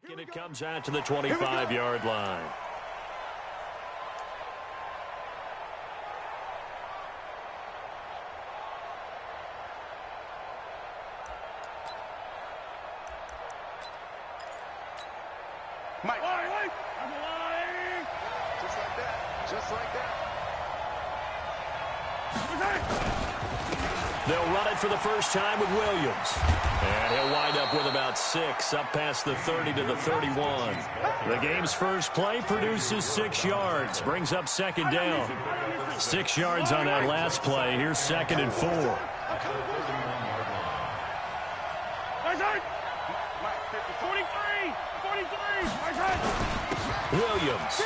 And it comes out to the 25-yard line. Mike. Just like that. Just like that. They'll run it for the first time with Williams. And he'll wind up with about 6, up past the 30 to the 31. The game's first play produces 6 yards, brings up second down. 6 yards on that last play. Here's 2nd and 4. Williams.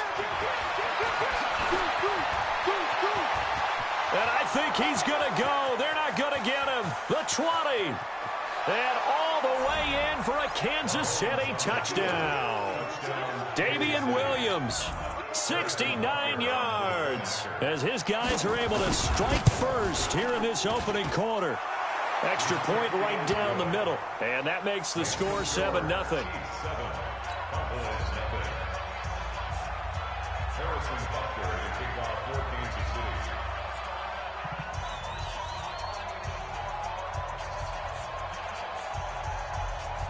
And I think he's going to go. They're not going to get him. The 20. And all the way in for a Kansas City touchdown. Damian Williams, 69 yards, as his guys are able to strike first here in this opening quarter. Extra point right down the middle. And that makes the score 7-0.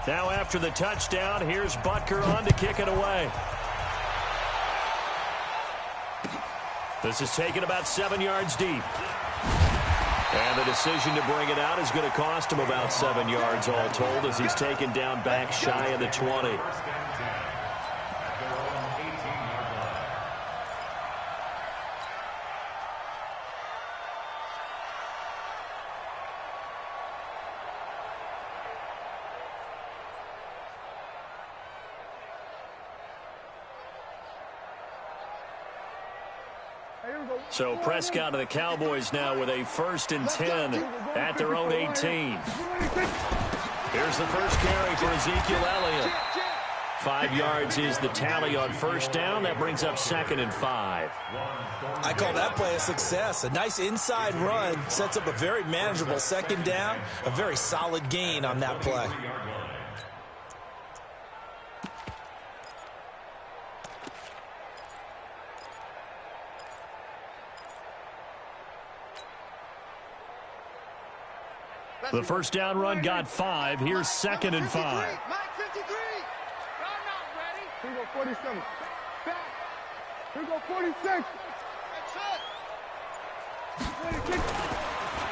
Now after the touchdown, here's Butker on to kick it away. This is taken about 7 yards deep. And the decision to bring it out is going to cost him about 7 yards all told as he's taken down back shy of the 20. So Prescott and the Cowboys now with a 1st and 10 at their own 18. Here's the first carry for Ezekiel Elliott. 5 yards is the tally on first down. That brings up 2nd and 5. I call that play a success. A nice inside run sets up a very manageable 2nd down. A very solid gain on that play. The first down run got 5. Here's 2nd and 5. Mike 53. I'm not ready. Here go 47. Back. Here go 46.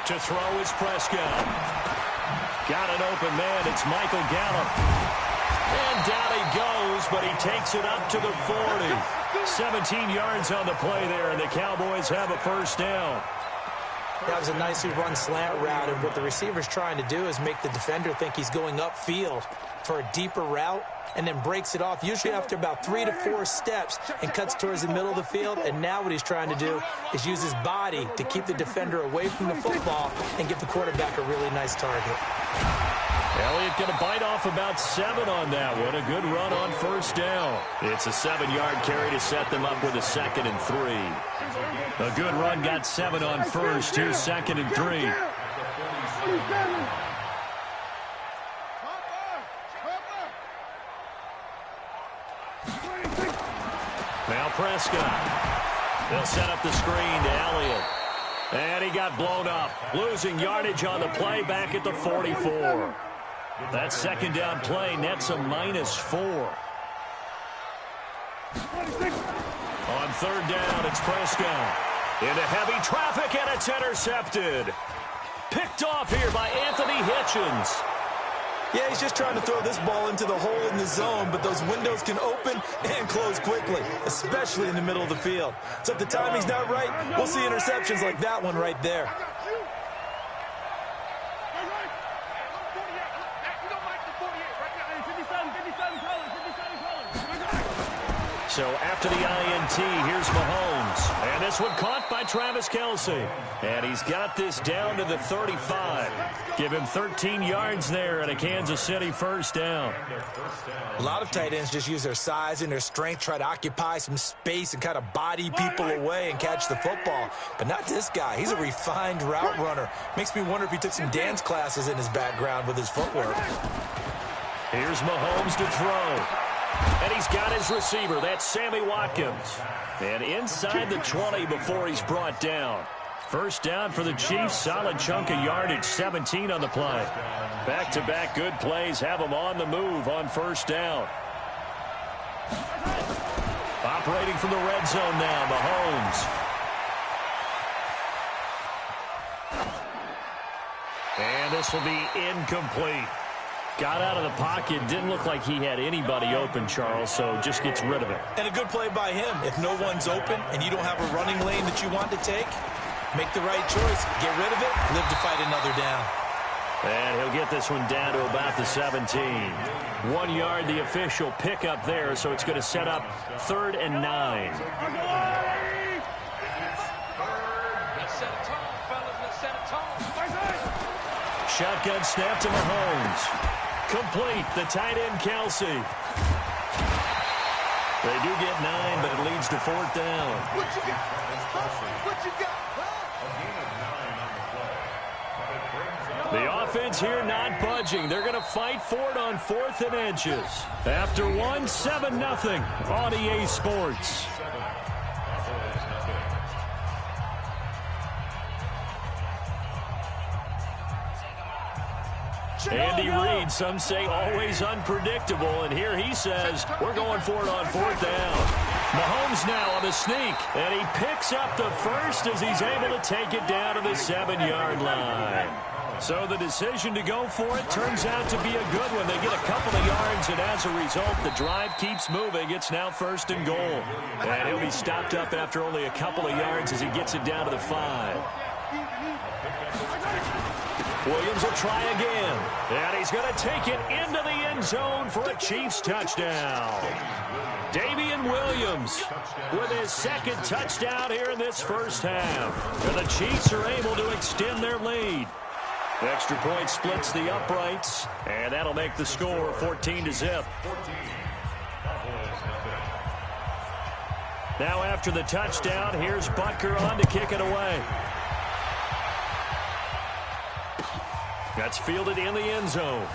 To throw is Prescott. Got an open man. It's Michael Gallup. And down he goes, but he takes it up to the 40. 17 yards on the play there, and the Cowboys have a first down. That was a nicely run slant route, and what the receiver's trying to do is make the defender think he's going upfield for a deeper route, and then breaks it off, usually after about 3 to 4 steps, and cuts towards the middle of the field. And now what he's trying to do is use his body to keep the defender away from the football and give the quarterback a really nice target. Elliott going to bite off about 7 on that one. A good run on first down. It's a 7-yard carry to set them up with a 2nd and 3. A good run got 7 on first. Here's 2nd and 3. Now Prescott. They'll set up the screen to Elliott. And he got blown up. Losing yardage on the play back at the 44. That 2nd down play nets a -4. On 3rd down, it's Prescott. Into heavy traffic, and it's intercepted. Picked off here by Anthony Hitchens. Yeah, he's just trying to throw this ball into the hole in the zone, but those windows can open and close quickly, especially in the middle of the field. So if the timing's not right, we'll see interceptions like that one right there. So after the INT, here's Mahomes. And this one caught by Travis Kelce. And he's got this down to the 35. Give him 13 yards there and a Kansas City first down. A lot of tight ends just use their size and their strength, try to occupy some space and kind of body people away and catch the football. But not this guy. He's a refined route runner. Makes me wonder if he took some dance classes in his background with his footwork. Here's Mahomes to throw. And he's got his receiver. That's Sammy Watkins. And inside the 20 before he's brought down. First down for the Chiefs. Solid chunk of yardage. 17 on the play. Back-to-back good plays have them on the move on first down. Operating from the red zone now, Mahomes. And this will be incomplete. Got out of the pocket. Didn't look like he had anybody open, Charles, so just gets rid of it. And a good play by him. If no one's open and you don't have a running lane that you want to take, make the right choice. Get rid of it. Live to fight another down. And he'll get this one down to about the 17. 1 yard, the official pickup there, so it's going to set up 3rd and 9. Let's set a tone, fellas. Let's set a tone. Shotgun snap to Mahomes. Complete. The tight end, Kelsey. They do get 9, but it leads to 4th down. What you got? What you got? The offense here not budging. They're going to fight for it on 4th and inches. After 1, 7-0 on EA Sports. Andy Reid, some say always unpredictable, and here he says we're going for it on 4th down. Mahomes now on the sneak, and he picks up the first as he's able to take it down to the 7-yard line. So the decision to go for it turns out to be a good one. They get a couple of yards, and as a result, the drive keeps moving. It's now 1st and goal. And he'll be stopped up after only a couple of yards as he gets it down to the 5. Williams will try again. And he's going to take it into the end zone for a Chiefs touchdown. Damian Williams with his 2nd touchdown here in this first half. And the Chiefs are able to extend their lead. Extra point splits the uprights, and that'll make the score 14-0. Now after the touchdown, here's Butker on to kick it away. That's fielded in the end zone.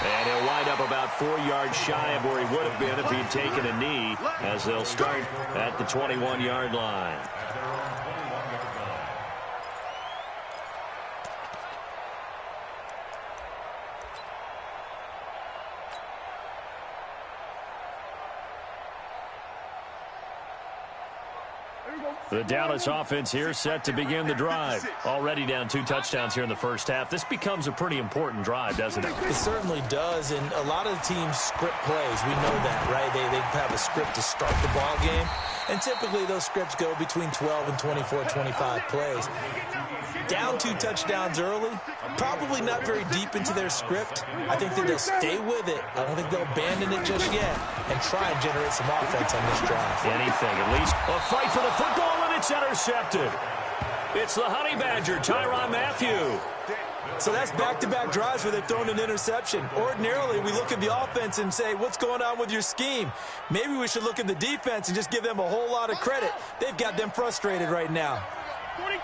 And he'll wind up about 4 yards shy of where he would have been if he'd taken a knee, as they'll start at the 21-yard line. The Dallas offense here set to begin the drive. Already down 2 touchdowns here in the first half. This becomes a pretty important drive, doesn't it? It certainly does, and a lot of the teams script plays. We know that, right? They have a script to start the ball game, and typically those scripts go between 12 and 24, 25 plays. Down 2 touchdowns early, probably not very deep into their script. I think that they'll stay with it. I don't think they'll abandon it just yet and try and generate some offense on this drive. Anything, at least a fight for the football, and it's intercepted. It's the Honey Badger, Tyrann Mathieu. So that's back-to-back drives where they've thrown an interception. Ordinarily, we look at the offense and say, what's going on with your scheme? Maybe we should look at the defense and just give them a whole lot of credit. They've got them frustrated right now. 43!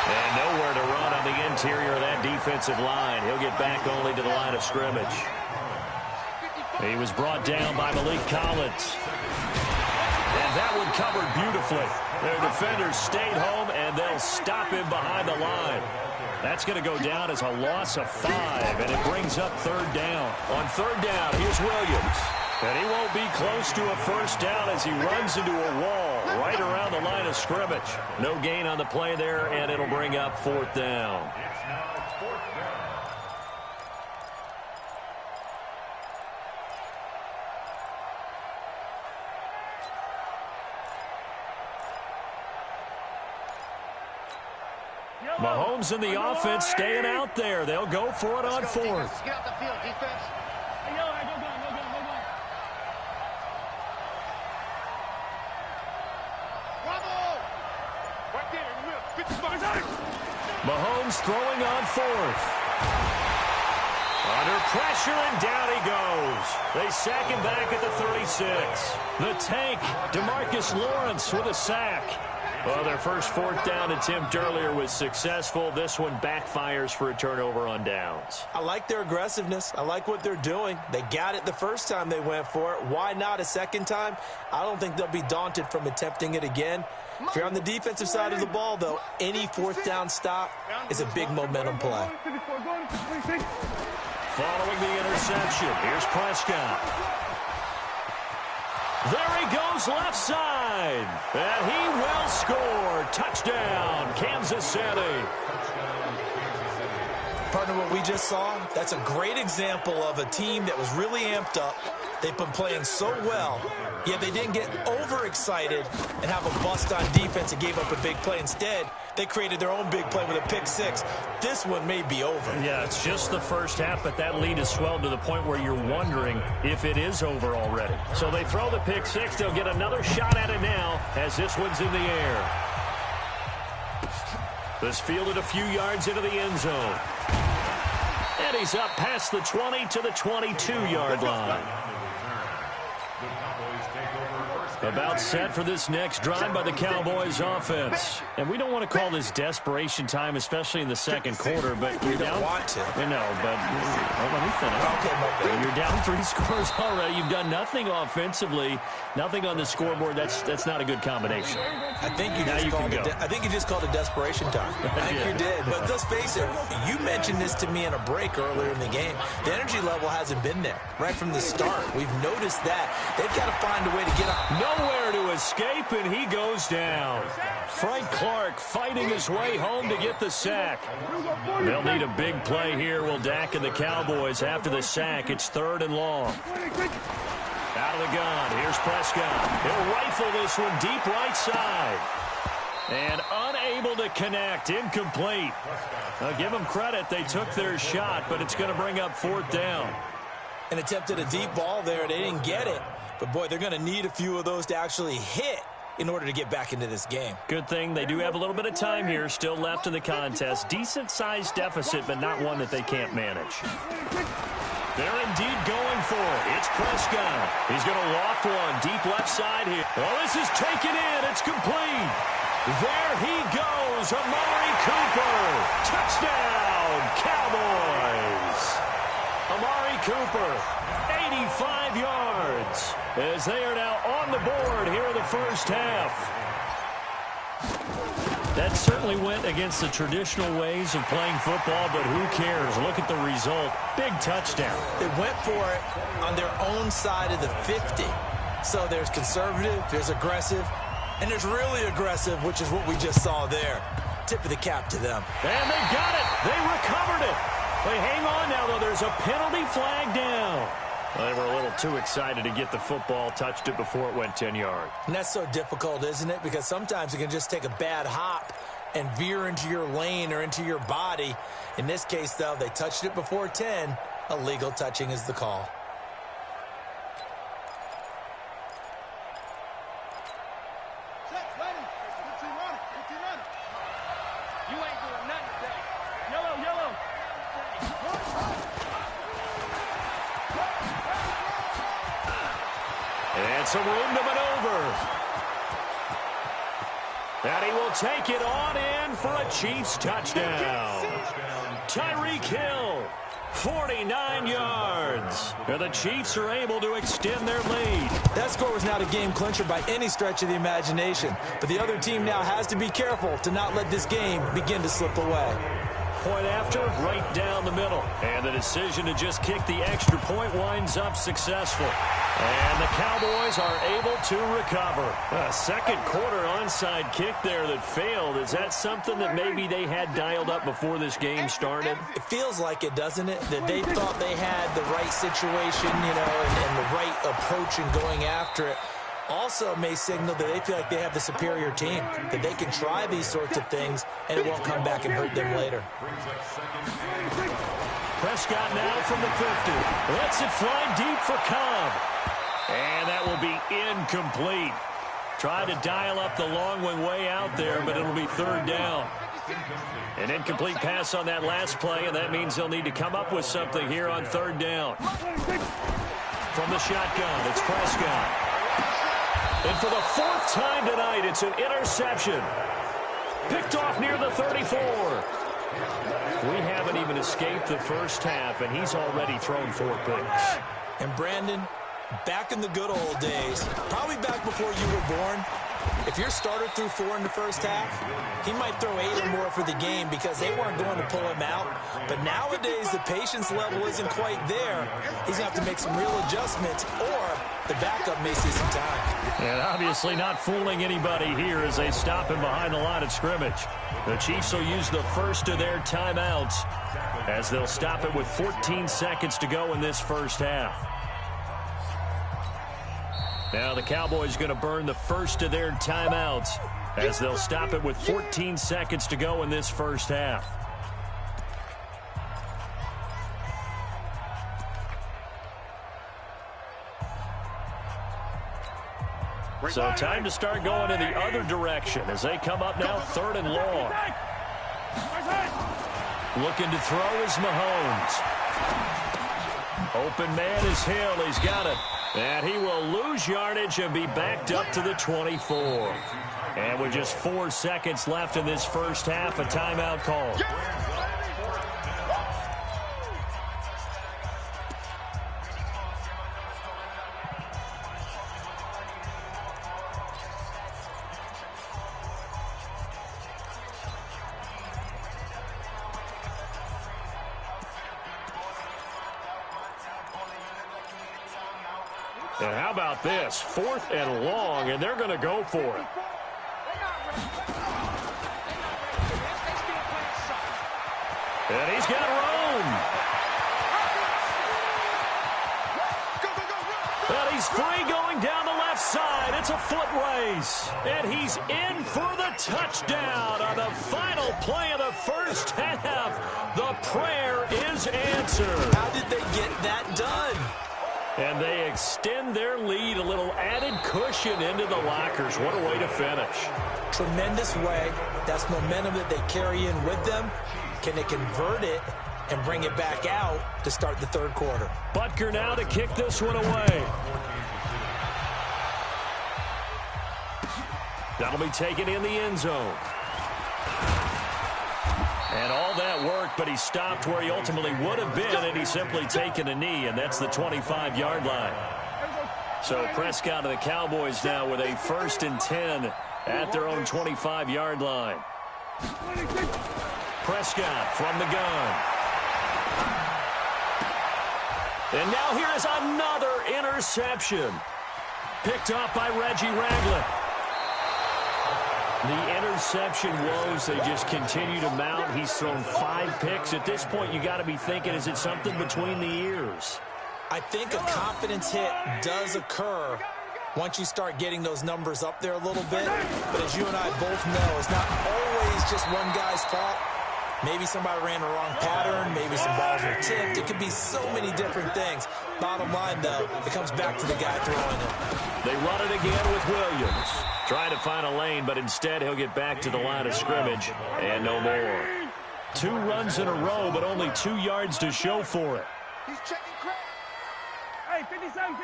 And nowhere to run on the interior of that defensive line. He'll get back only to the line of scrimmage. He was brought down by Malik Collins. And that one covered beautifully. Their defenders stayed home, and they'll stop him behind the line. That's going to go down as a loss of 5, and it brings up 3rd down. On 3rd down, here's Williams. And he won't be close to a first down as he runs into a wall right around the line of scrimmage. No gain on the play there, and it'll bring up 4th down. Mahomes and the offense staying out there. They'll go for it on 4th. Get out the field, defense. Hey, yo, go gun. Bravo! Right there in the middle. 50 spots. Mahomes throwing on 4th. Under pressure, and down he goes. They sack him back at the 36. The tank, DeMarcus Lawrence with a sack. Well, their first fourth down attempt earlier was successful. This one backfires for a turnover on downs. I like their aggressiveness. I like what they're doing. They got it the first time they went for it. Why not a second time? I don't think they'll be daunted from attempting it again. If you're on the defensive side of the ball, though, any fourth down stop is a big momentum play. Following the interception, here's Prescott. There he goes left side. And he will score. Touchdown, Kansas City. Partner, what we just saw, that's a great example of a team that was really amped up. They've been playing so well, yet they didn't get overexcited and have a bust on defense and gave up a big play. Instead, they created their own big play with a pick six. This one may be over. Yeah, it's just the first half, but that lead has swelled to the point where you're wondering if it is over already. So they throw the pick six. They'll get another shot at it now as this one's in the air. This fielded a few yards into the end zone. And he's up past the 20 to the 22-yard line. About set for this next drive by the Cowboys offense. And we don't want to call this desperation time, especially in the second quarter, but We don't want to. I know, but let me finish. Okay, You're down 3 scores already. You've done nothing offensively, nothing on the scoreboard. That's not a good combination. I think you just called it desperation time. I think you did. But let's face it, you mentioned this to me in a break earlier in the game. The energy level hasn't been there right from the start. We've noticed that. They've got to find a way to get up. Nowhere to escape, and he goes down. Frank Clark fighting his way home to get the sack. They'll need a big play here, will Dak and the Cowboys after the sack. It's 3rd and long. Out of the gun, here's Prescott. He'll rifle this one deep right side. And unable to connect, incomplete. I'll give them credit, they took their shot, but it's going to bring up 4th down. And attempted a deep ball there. They didn't get it. But, boy, they're going to need a few of those to actually hit in order to get back into this game. Good thing they do have a little bit of time here still left in the contest. Decent-sized deficit, but not one that they can't manage. They're indeed going for it. It's Prescott. He's going to loft one deep left side here. Well, this is taken in. It's complete. There he goes. Amari Cooper. Touchdown, Cowboys. Amari Cooper, 85 yards, as they are now on the board here in the first half. That certainly went against the traditional ways of playing football, but who cares? Look at the result. Big touchdown. They went for it on their own side of the 50. So there's conservative, there's aggressive, and there's really aggressive, which is what we just saw there. Tip of the cap to them. And they got it. They recovered it. They hang on now, though. There's a penalty flag down. Well, they were a little too excited to get the football, touched it before it went 10 yards. And that's so difficult, isn't it? Because sometimes it can just take a bad hop and veer into your lane or into your body. In this case, though, they touched it before 10. Illegal touching is the call. You ain't doing nothing today. Yellow, yellow. And some room to maneuver. And he will take it on in for a Chiefs touchdown. Tyreek Hill, 49 yards. And the Chiefs are able to extend their lead. That score was not a game clincher by any stretch of the imagination. But the other team now has to be careful to not let this game begin to slip away. Point after, right down the middle. And the decision to just kick the extra point winds up successful. And the Cowboys are able to recover. A second quarter onside kick there that failed. Is that something that maybe they had dialed up before this game started? It feels like it, doesn't it? That they thought they had the right situation, you know, and the right approach in going after it. Also may signal that they feel like they have the superior team, that they can try these sorts of things and it won't come back and hurt them later. Prescott now from the 50. Lets it fly deep for Cobb. And that will be incomplete. Tried to dial up the long one way out there, but it'll be 3rd down. An incomplete pass on that last play, and that means they'll need to come up with something here on 3rd down. From the shotgun, it's Prescott. And for the fourth time tonight, it's an interception. Picked off near the 34. We haven't even escaped the first half, and he's already thrown 4 picks. And Brandon, back in the good old days, probably back before you were born, if your starter threw 4 in the first half, he might throw 8 or more for the game because they weren't going to pull him out. But nowadays, the patience level isn't quite there. He's going to have to make some real adjustments, or the backup may see some time. And obviously not fooling anybody here as they stop him behind the line of scrimmage. The Chiefs will use the first of their timeouts as they'll stop it with 14 seconds to go in this first half. Now the Cowboys going to burn the first of their timeouts as they'll stop it with 14 seconds to go in this first half. So time to start going in the other direction as they come up now 3rd and long. Looking to throw is Mahomes. Open man is Hill. He's got it. And he will lose yardage and be backed up to the 24. And with just 4 seconds left in this first half, a timeout call. And how about this? 4th and long, and they're going to go for it. And he's got room. And he's free going down the left side. It's a foot race. And he's in for the touchdown on the final play of the first half. The prayer is answered. How did they get that done? And they extend their lead, a little added cushion into the lockers. What a way to finish. Tremendous way. That's momentum that they carry in with them. Can they convert it and bring it back out to start the 3rd quarter? Butker now to kick this one away. That'll be taken in the end zone. And all that work, but he stopped where he ultimately would have been, and he's simply taken a knee, and that's the 25-yard line. So Prescott and the Cowboys now with a 1st and 10 at their own 25-yard line. Prescott from the gun. And now here is another interception. Picked up by Reggie Ragland. The interception woes, they just continue to mount. He's thrown 5 picks. At this point, you got to be thinking, is it something between the ears? I think a confidence hit does occur once you start getting those numbers up there a little bit. But as you and I both know, it's not always just one guy's fault. Maybe somebody ran the wrong pattern. Maybe some balls were tipped. It could be so many different things. Bottom line, though, it comes back to the guy throwing it. They run it again with Williams. Trying to find a lane, but instead he'll get back to the line of scrimmage and no more. 2 runs in a row, but only 2 yards to show for it. He's checking crack. Hey, 57.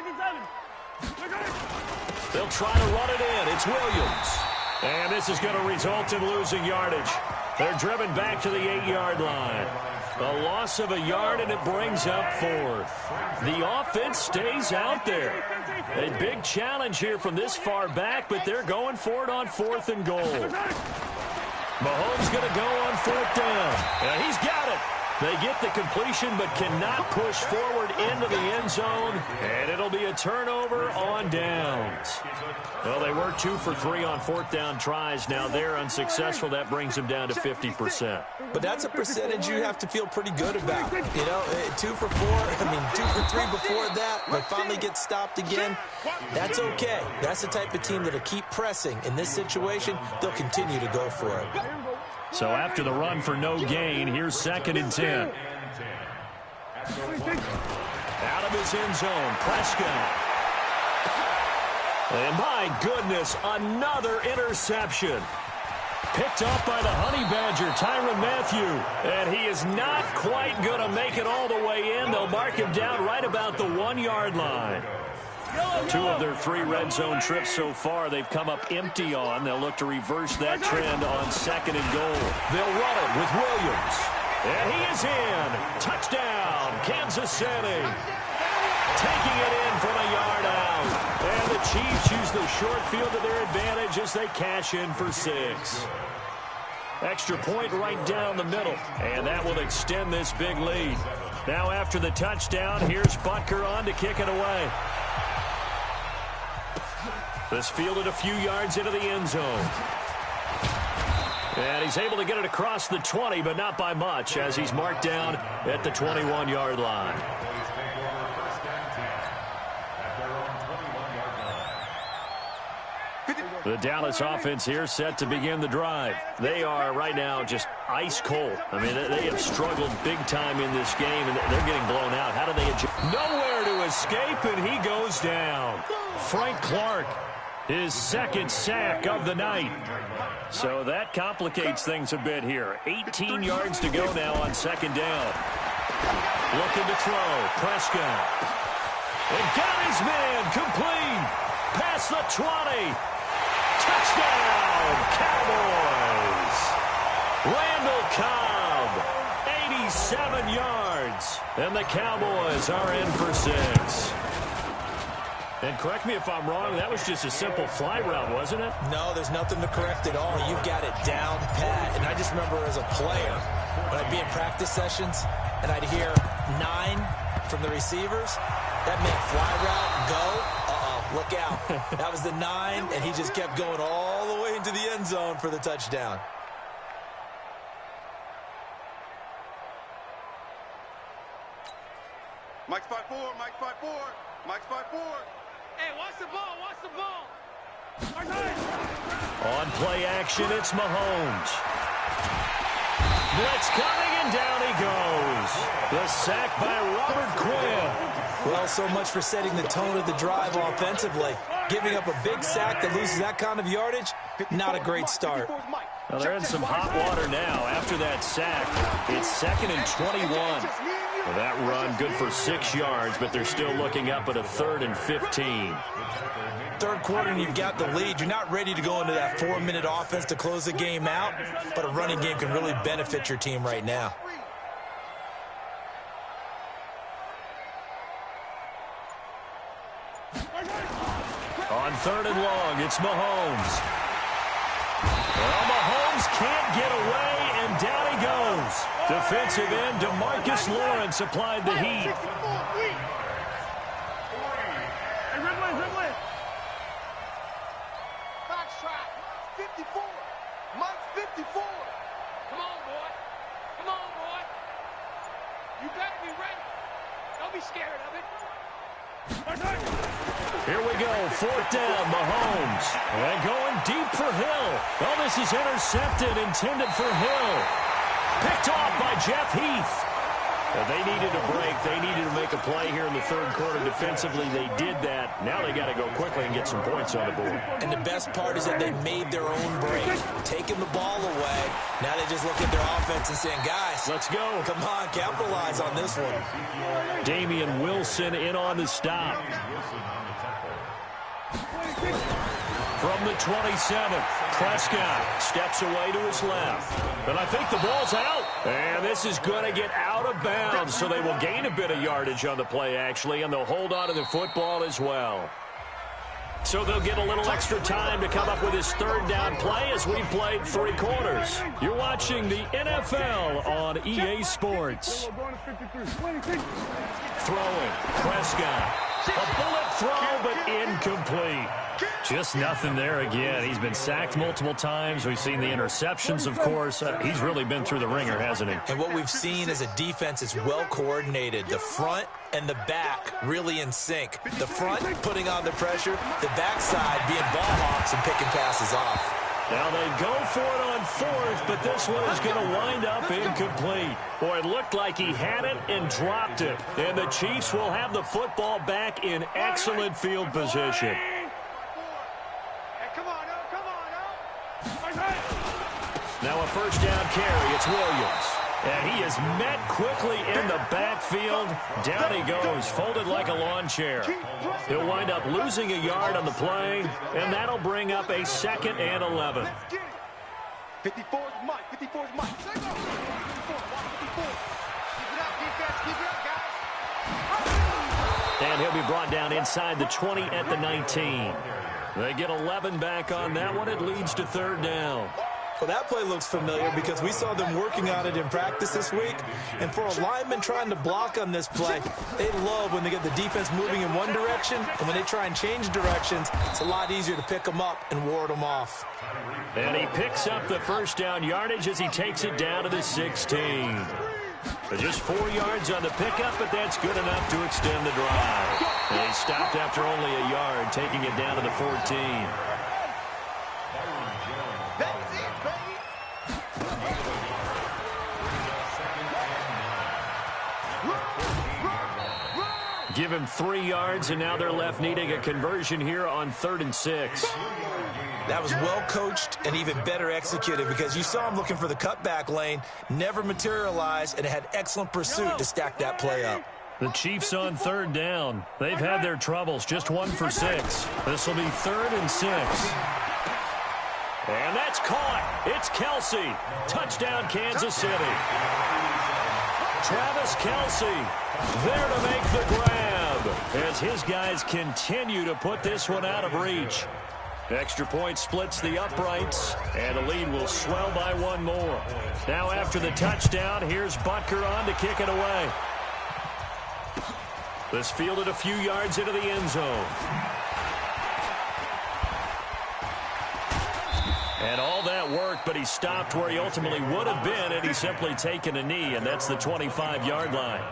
They'll try to run it in. It's Williams. And this is going to result in losing yardage. They're driven back to the 8-yard line. A loss of a yard, and it brings up 4th. The offense stays out there. A big challenge here from this far back, but they're going for it on 4th and goal. Mahomes going to go on 4th down. And he's got it. They get the completion but cannot push forward into the end zone, and it'll be a turnover on downs. Well, they were 2 for 3 on 4th down tries. Now they're unsuccessful. That brings them down to 50%. But that's a percentage you have to feel pretty good about. You know, 2 for 4, 2 for 3 before that, but finally get stopped again. That's okay. That's the type of team that'll keep pressing. In this situation, they'll continue to go for it. So after the run for no gain, here's 2nd and 10. Out of his end zone, Prescott. And my goodness, another interception. Picked up by the Honey Badger, Tyrann Mathieu. And he is not quite going to make it all the way in. They'll mark him down right about the 1-yard line. 2 of their 3 red zone trips so far, they've come up empty on. They'll look to reverse that trend on 2nd and goal. They'll run it with Williams. And he is in. Touchdown, Kansas City. Taking it in from a yard out. And the Chiefs use the short field to their advantage as they cash in for 6. Extra point right down the middle. And that will extend this big lead. Now after the touchdown, here's Butker on to kick it away. This fielded a few yards into the end zone. And he's able to get it across the 20, but not by much, as he's marked down at the 21-yard line. The Dallas offense here set to begin the drive. They are right now just ice cold. I mean, they have struggled big time in this game, and they're getting blown out. How do they adjust? Nowhere to escape, and he goes down. Frank Clark, his 2nd sack of the night. So that complicates things a bit here. 18 yards to go now on 2nd down. Looking to throw. Prescott. And got his man complete. Past the 20. Touchdown, Cowboys. Randall Cobb, 87 yards. And the Cowboys are in for 6. And correct me if I'm wrong, that was just a simple fly route, wasn't it? No, there's nothing to correct at all. You've got it down pat. And I just remember as a player, when I'd be in practice sessions, and I'd hear 9 from the receivers, that meant fly route, go. Look out. That was the 9, and he just kept going all the way into the end zone for the touchdown. Mike's 5-4, Mike's 5-4, Mike's 5-4. Hey, watch the ball, watch the ball. On play action, it's Mahomes. Blitz coming, and down he goes. The sack by Robert Quinn. Well, so much for setting the tone of the drive offensively. Giving up a big sack that loses that kind of yardage, not a great start. Well, they're in some hot water now. After that sack, it's 2nd and 21. Well, that run good for 6 yards, but they're still looking up at a 3rd and 15. Third quarter and you've got the lead. You're not ready to go into that 4-minute offense to close the game out, but a running game can really benefit your team right now. On 3rd and long, it's Mahomes. Well, Mahomes can't get away, and down he goes. Defensive end DeMarcus Lawrence applied the heat. Box trap. 54. Mike 54. Come on, boy. Come on, boy. You better be ready. Don't be scared of it. Here we go, 4th down, Mahomes. And going deep for Hill. Oh, this is intercepted, intended for Hill. Picked off by Jeff Heath. They needed a break. They needed to make a play here in the 3rd quarter. Defensively, they did that. Now they got to go quickly and get some points on the board. And the best part is that they made their own break. Taking the ball away. Now they just look at their offense and saying, guys, let's go. Come on, capitalize on this one. Damian Wilson in on the stop. From the 27, Prescott steps away to his left. And I think the ball's out. And this is going to get out of bounds, so they will gain a bit of yardage on the play, actually, and they'll hold on to the football as well. So they'll get a little extra time to come up with his 3rd down play as we've played 3 quarters. You're watching the NFL on EA Sports. Throwing, Prescott. A bullet throw, but incomplete. Just nothing there again. He's been sacked multiple times. We've seen the interceptions, of course. He's really been through the ringer, hasn't he? And what we've seen is a defense that's well coordinated. The front and the back really in sync. The front putting on the pressure, the backside being ball hawks and picking passes off. Now they go for it on 4th, but this one is going to wind up incomplete. Boy, it looked like he had it and dropped it. And the Chiefs will have the football back in excellent field position. Now a 1st down carry. It's Williams. And he is met quickly in the backfield. Down he goes, folded like a lawn chair. He'll wind up losing a yard on the play, and that'll bring up a 2nd and 11. 54's Mike. 54's Mike. 54. Watch 54. Keep it up, defense. Keep it up, guys. And he'll be brought down inside the 20 at the 19. They get 11 back on that one. It leads to 3rd down. Well, that play looks familiar because we saw them working on it in practice this week. And for a lineman trying to block on this play, they love when they get the defense moving in one direction. And when they try and change directions, it's a lot easier to pick them up and ward them off. And he picks up the 1st down yardage as he takes it down to the 16. Just 4 yards on the pickup, but that's good enough to extend the drive. And he stopped after only a yard, taking it down to the 14. Give him 3 yards, and now they're left needing a conversion here on 3rd and 6. That was well coached and even better executed because you saw him looking for the cutback lane, never materialized, and had excellent pursuit to stack that play up. The Chiefs on 3rd down. They've had their troubles, just 1 for 6. This will be 3rd and 6. And that's caught. It's Kelsey. Touchdown, Kansas City. Travis Kelsey there to make the grab as his guys continue to put this one out of reach. Extra point splits the uprights, and the lead will swell by 1 more. Now after the touchdown, here's Butker on to kick it away. This fielded a few yards into the end zone. And all that worked, but he stopped where he ultimately would have been had he simply taken a knee, and that's the 25-yard line.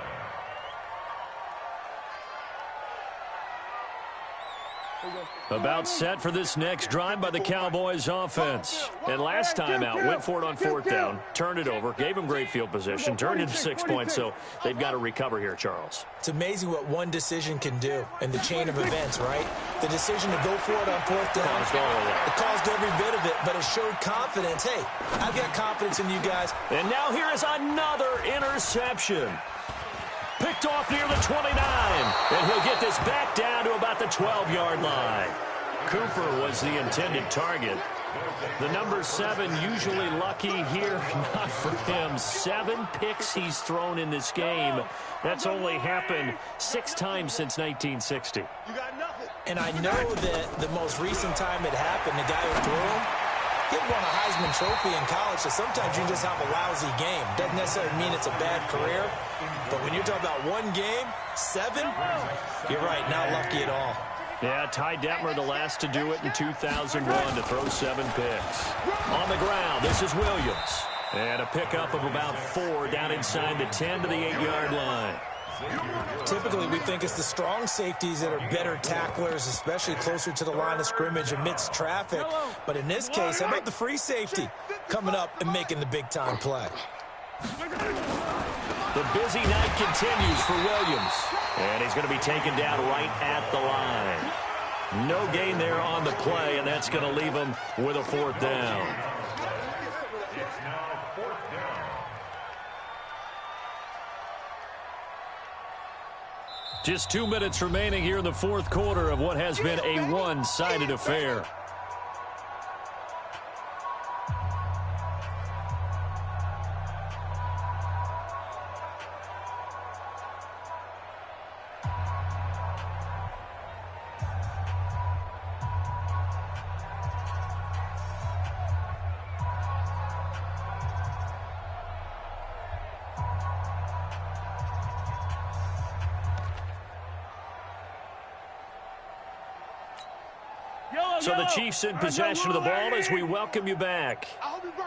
About set for this next drive by the Cowboys offense. And last time out, went for it on 4th down, turned it over, gave him great field position, turned into 6 points, so they've got to recover here, Charles. It's amazing what one decision can do in the chain of events, right? The decision to go for it on 4th down, it caused every bit of it, but it showed confidence. Hey, I've got confidence in you guys. And now here is another interception. Picked off near the 29, and he'll get this back down to about the 12-yard line. Cooper was the intended target. The number 7 usually lucky here, not for him. 7 picks he's thrown in this game. That's only happened 6 times since 1960. You got nothing. And I know that the most recent time it happened, the guy who threw him, he won a Heisman Trophy in college, so sometimes you just have a lousy game. Doesn't necessarily mean it's a bad career, but when you're talking about 1 game, 7, you're right, not lucky at all. Yeah, Ty Detmer, the last to do it in 2001, to throw 7 picks. On the ground, this is Williams. And a pickup of about 4 down inside the 10 to the 8-yard line. Typically, we think it's the strong safeties that are better tacklers, especially closer to the line of scrimmage amidst traffic. But in this case, how about the free safety coming up and making the big-time play? The busy night continues for Williams. And he's going to be taken down right at the line. No gain there on the play, and that's going to leave him with a 4th down. Just 2 minutes remaining here in the 4th quarter of what has been a one-sided affair. So the Chiefs in possession of the ball as we welcome you back.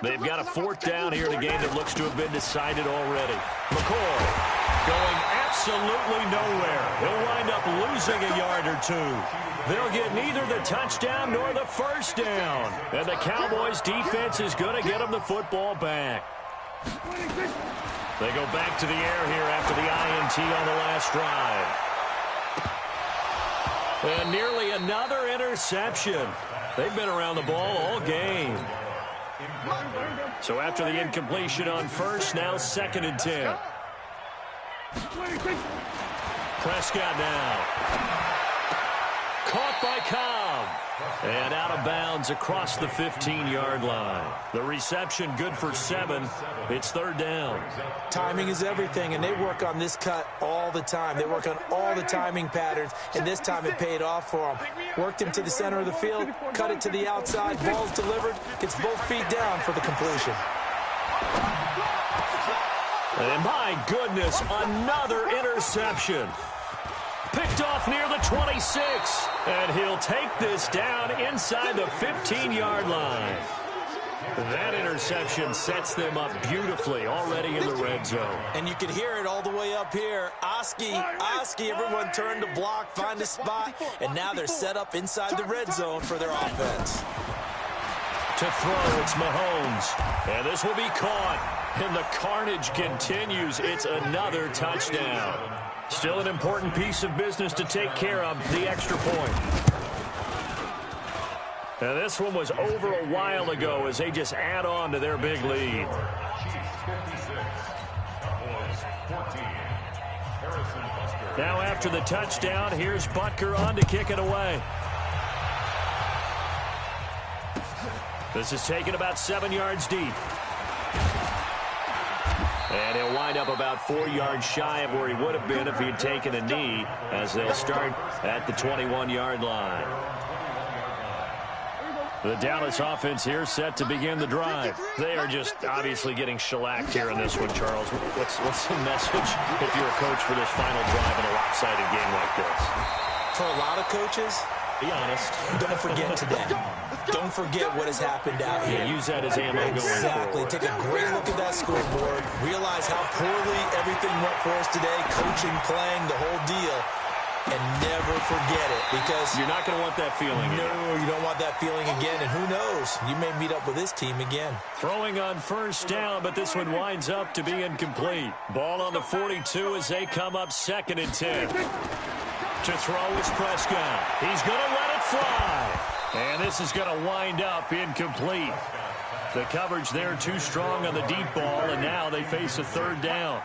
They've got a 4th down here in a game that looks to have been decided already. McCoy going absolutely nowhere. He'll wind up losing a yard or 2. They'll get neither the touchdown nor the 1st down. And the Cowboys defense is going to get them the football back. They go back to the air here after the INT on the last drive. And nearly another interception. They've been around the ball all game. So after the incompletion on first, now 2nd and 10. Prescott now. Caught by Cobb. And out of bounds across the 15-yard line. The reception good for 7. It's 3rd down. Timing is everything, and they work on this cut all the time. They work on all the timing patterns, and this time it paid off for them. Worked him to the center of the field, cut it to the outside, ball's delivered, gets both feet down for the completion. And my goodness, another interception. Picked off near the 26. And he'll take this down inside the 15-yard line. That interception sets them up beautifully already in the red zone. And you can hear it all the way up here. Oski, everyone turned to block, find a spot, and now they're set up inside the red zone for their offense. To throw, it's Mahomes. And this will be caught. And the carnage continues. It's another touchdown. Still an important piece of business to take care of, the extra point. Now this one was over a while ago as they just add on to their big lead. Now after the touchdown, here's Butker on to kick it away. This is taken about 7 yards deep. And he'll wind up about 4 yards shy of where he would have been if he had taken a knee, as they'll start at the 21-yard line. The Dallas offense here set to begin the drive. They are just obviously getting shellacked here in this one, Charles. What's the message if you're a coach for this final drive in a lopsided game like this? For a lot of coaches, be honest. Don't forget today. Don't forget what has happened out here. Yeah, use that as ammo going forward. Exactly. Take a great look at that scoreboard. Realize how poorly everything went for us today. Coaching, playing, the whole deal. And never forget it, because you're not going to want that feeling again. No, you don't want that feeling again. And who knows? You may meet up with this team again. Throwing on first down, but this one winds up to be incomplete. Ball on the 42 as they come up 2nd and 10. To throw is Prescott. He's going to let it fly. And this is going to wind up incomplete. The coverage there too strong on the deep ball, and now they face a 3rd down.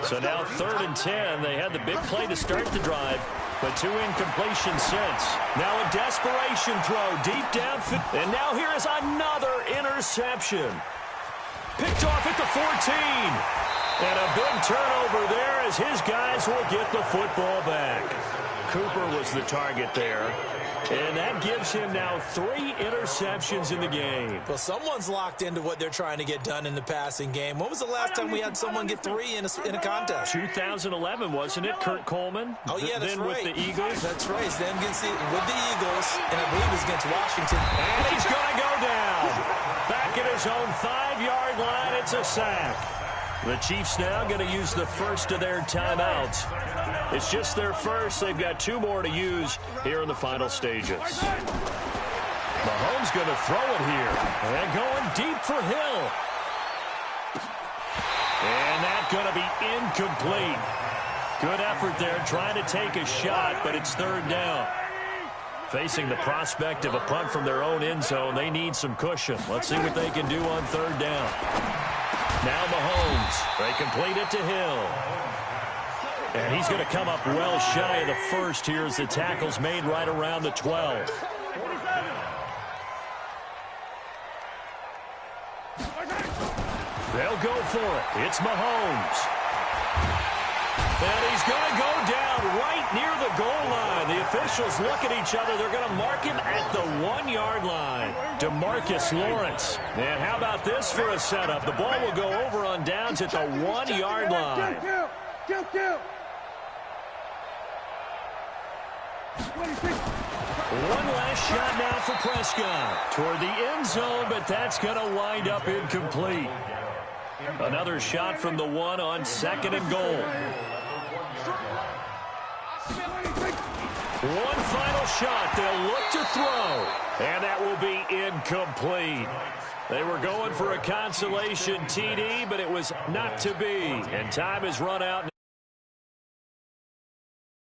So now 3rd and 10. They had the big play to start the drive, but 2 incompletions since. Now a desperation throw deep down. And now here is another interception. Picked off at the 14. And a big turnover there as his guys will get the football back. Cooper was the target there. And that gives him now 3 interceptions in the game. Well, someone's locked into what they're trying to get done in the passing game. When was the last time we had someone get 3 in a contest? 2011, wasn't it? Kurt Coleman? Oh, yeah, that's then right. With the Eagles? That's right. Then with the Eagles, and I believe it was against Washington. And he's going to go down. Back at his own 5-yard line, it's a sack. The Chiefs now going to use the first of their timeouts. It's just their first. They've got 2 more to use here in the final stages. Mahomes going to throw it here. And going deep for Hill. And that's going to be incomplete. Good effort there trying to take a shot, but it's 3rd down. Facing the prospect of a punt from their own end zone, they need some cushion. Let's see what they can do on 3rd down. Now Mahomes. They complete it to Hill. And he's going to come up well shy of the first here as the tackle's made right around the 12. They'll go for it. It's Mahomes. And he's going to go down right near the goal line. The officials look at each other. They're going to mark him at the 1-yard line. DeMarcus Lawrence. And how about this for a setup? The ball will go over on downs at the 1-yard line. One last shot now for Prescott. Toward the end zone, but that's going to wind up incomplete. Another shot from the 1 on 2nd and goal. One final shot. They'll look to throw. And that will be incomplete. They were going for a consolation TD, but it was not to be. And time has run out.